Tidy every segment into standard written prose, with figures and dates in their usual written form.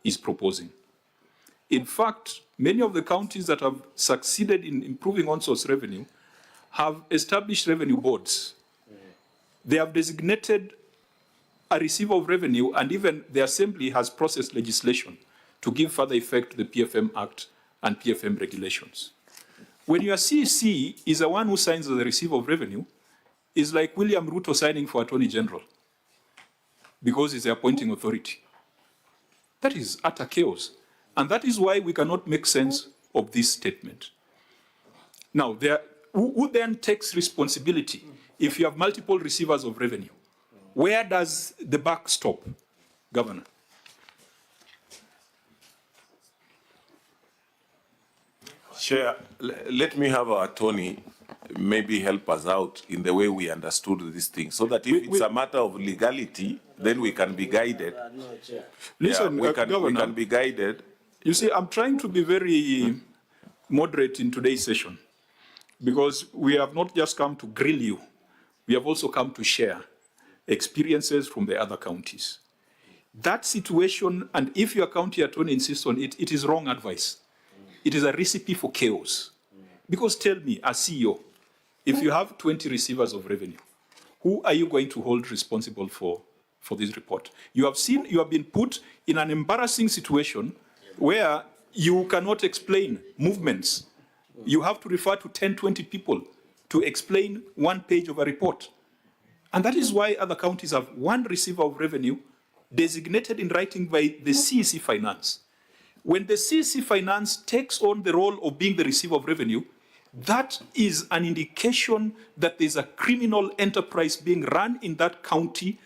is proposing. In fact, many of the counties that have succeeded in improving on-source revenue have established revenue boards. They have designated a receiver of revenue, and even the Assembly has processed legislation to give further effect to the PFM Act and PFM regulations. When your CEC is the one who signs as the receiver of revenue, it's like William Ruto signing for Attorney General because he's the appointing authority. That is utter chaos. And that is why we cannot make sense of this statement. Now, who then takes responsibility if you have multiple receivers of revenue? Where does the buck stop, Governor? Chair, let me have our attorney maybe help us out in the way we understood this thing, so that if it's a matter of legality, then we can be guided. Listen, we Governor, can be guided. You see, I'm trying to be very moderate in today's session, because we have not just come to grill you, we have also come to share experiences from the other counties. That situation, and if your county attorney insists on it, it is wrong advice. It is a recipe for chaos. Because tell me, as CEO, if you have 20 receivers of revenue, who are you going to hold responsible for this report? You have been put in an embarrassing situation where you cannot explain movements. You have to refer to 10, 20 people to explain one page of a report. And that is why other counties have one receiver of revenue designated in writing by the CEC Finance. When the CEC Finance takes on the role of being the receiver of revenue, that is an indication that there's a criminal enterprise being run in that county,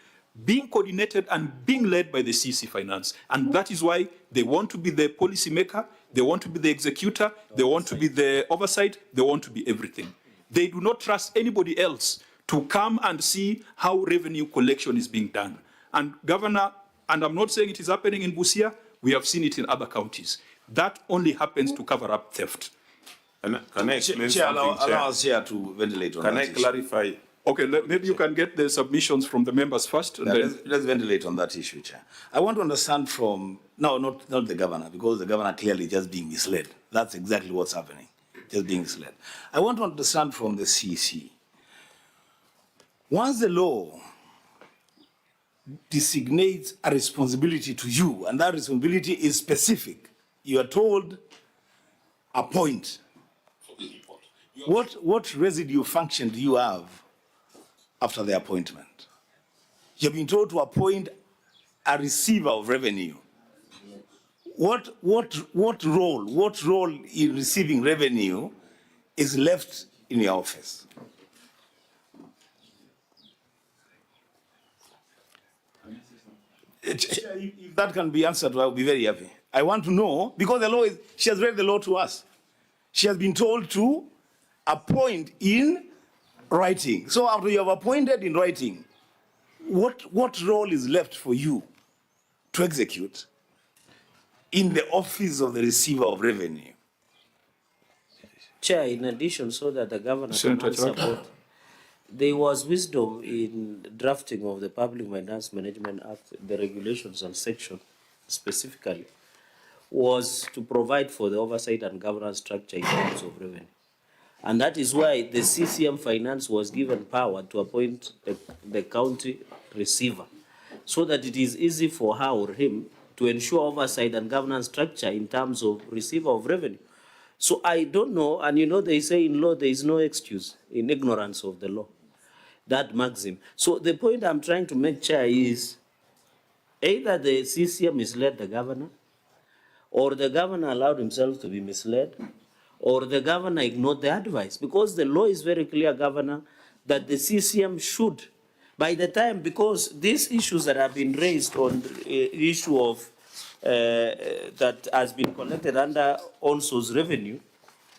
being coordinated and being led by the CEC Finance. And that is why they want to be the policymaker, they want to be the executor, they want to be the oversight, they want to be everything. They do not trust anybody else to come and see how revenue collection is being done. And Governor, and I'm not saying it is happening in Busia, we have seen it in other counties. That only happens to cover up theft. Can I explain Chair, something, allow us here to ventilate on Can that I clarify? issue. Okay, maybe you can get the submissions from the members first. And then Let's ventilate on that issue, Chair. I want to understand from, no, not the governor, because the governor clearly just being misled. That's exactly what's happening, just being misled. I want to understand from the CEC. Once the law designates a responsibility to you, and that responsibility is specific, you are told, appoint. What residue function do you have after the appointment? You've been told to appoint a receiver of revenue. What role in receiving revenue is left in your office? If that can be answered, I'll be very happy. I want to know, because the law is, she has read the law to us. She has been told to appoint in writing. So after you have appointed in writing, what role is left for you to execute in the office of the receiver of revenue? Chair, in addition, so that the governor can support, there was wisdom in drafting of the Public Finance Management Act, the regulations and section specifically, was to provide for the oversight and governance structure in terms of revenue. And that is why the CCM Finance was given power to appoint the county receiver, so that it is easy for her or him to ensure oversight and governance structure in terms of receiver of revenue. So I don't know, and you know they say in law there is no excuse in ignorance of the law, that maxim. So the point I'm trying to make, Chair, is either the CCM misled the governor, or the governor allowed himself to be misled, or the governor ignored the advice. Because the law is very clear, Governor, that the CCM should, by the time, because these issues that have been raised on the issue of that has been collected under on-source revenue,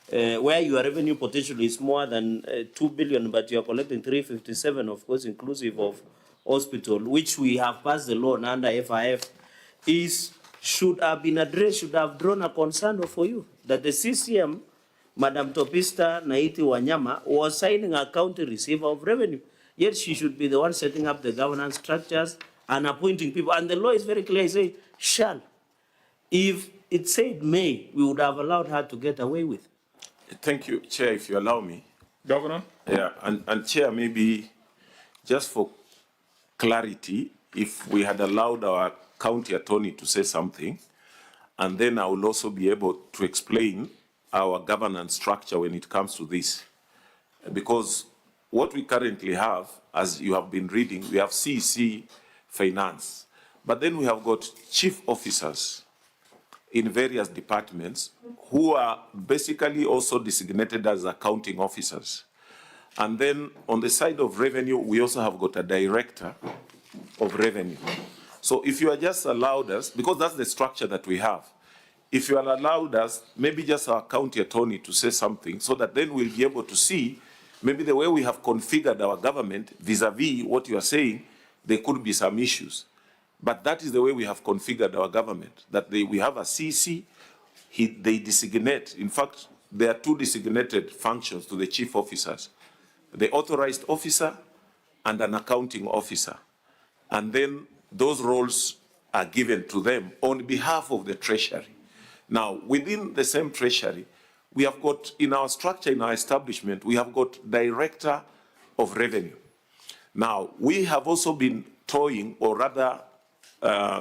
where your revenue potential is more than 2 billion, but you are collecting 357, of course, inclusive of hospital, which we have passed the law under FIF, should have been addressed, should have drawn a concern for you, that the CCM, Madam Topista Naiti Wanyama, was signing a county receiver of revenue. Yet she should be the one setting up the governance structures and appointing people. And the law is very clear, it says, shall. If it said May, we would have allowed her to get away with. Thank you, Chair, if you allow me. Governor? Yeah, and Chair, maybe just for clarity, if we had allowed our county attorney to say something, and then I will also be able to explain our governance structure when it comes to this. Because what we currently have, as you have been reading, we have CEC finance, but then we have got chief officers in various departments who are basically also designated as accounting officers. And then on the side of revenue, we also have got a director of revenue. So if you are just allowed us, because that's the structure that we have, if you are allowed us, maybe just our county attorney to say something so that then we'll be able to see maybe the way we have configured our government vis-a-vis what you are saying, there could be some issues. But that is the way we have configured our government, that we have a CC, they designate. In fact, there are two designated functions to the chief officers, the authorized officer and an accounting officer. And then those roles are given to them on behalf of the treasury. Now, within the same treasury, we have got, in our structure, in our establishment, we have got director of revenue. Now, we have also been toying, or rather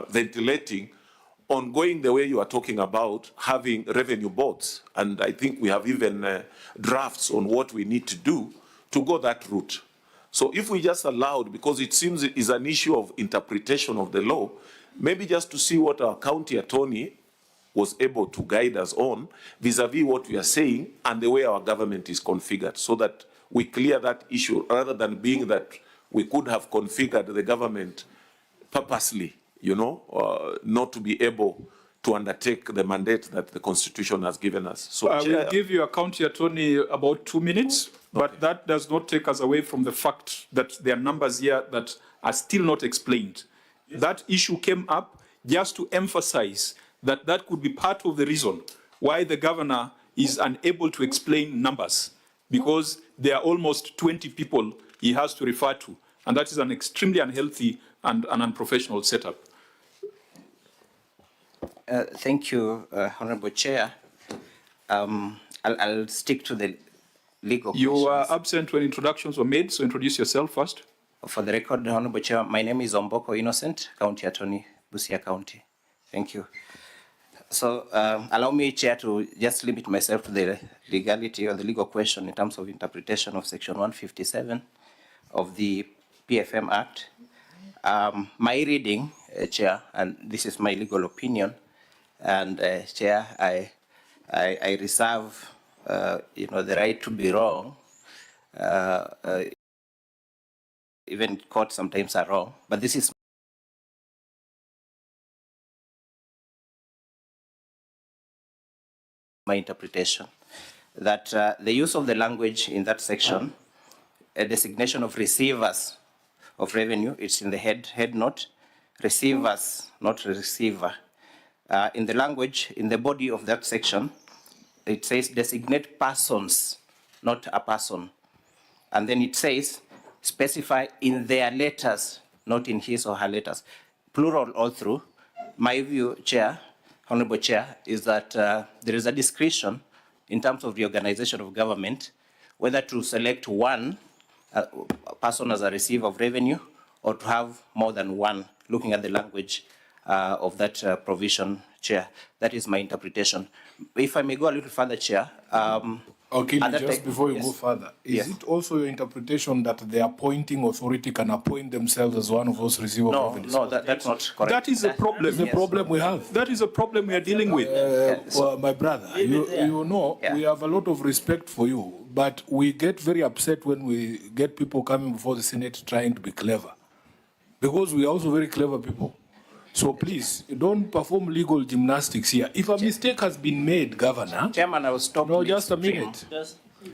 ventilating, on going the way you are talking about, having revenue boards. And I think we have even drafts on what we need to do to go that route. So if we just allowed, because it seems it is an issue of interpretation of the law, maybe just to see what our county attorney was able to guide us on vis-a-vis what we are saying and the way our government is configured, so that we clear that issue, rather than being that we could have configured the government purposely, you know, not to be able to undertake the mandate that the Constitution has given us. So I will give you a county attorney about 2 minutes, but that does not take us away from the fact that there are numbers here that are still not explained. Yes. That issue came up just to emphasize that that could be part of the reason why the governor is unable to explain numbers, because there are almost 20 people he has to refer to, and that is an extremely unhealthy and an unprofessional setup. Thank you, Honorable Chair. I'll stick to the legal questions. You were absent when introductions were made, so introduce yourself first. For the record, Honorable Chair, my name is Omboko Innocent, County Attorney, Busia County. Thank you. So allow me, Chair, to just limit myself to the legality or the legal question in terms of interpretation of Section 157 of the PFM Act. My reading, Chair, and this is my legal opinion, and Chair, I reserve, the right to be wrong. Even courts sometimes are wrong, but this is my interpretation, that the use of the language in that section, a designation of receivers of revenue, it's in the head note, receivers, not receiver. In the language, in the body of that section, it says designate persons, not a person. And then it says specify in their letters, not in his or her letters. Plural all through. My view, Chair, Honorable Chair, is that there is a discretion in terms of the organization of government, whether to select one person as a receiver of revenue or to have more than one, looking at the language of that provision, Chair. That is my interpretation. If I may go a little further, Chair. Okay, just before you go further, is it also your interpretation that the appointing authority can appoint themselves as one of those receivers of revenue? No, that's not correct. That is a problem. That's the problem we have. That is a problem we are dealing with. Well, my brother, you know, we have a lot of respect for you, but we get very upset when we get people coming before the Senate trying to be clever, because we are also very clever people. So please, don't perform legal gymnastics here. If a mistake has been made, Governor... Chairman, I will stop. No, just a minute.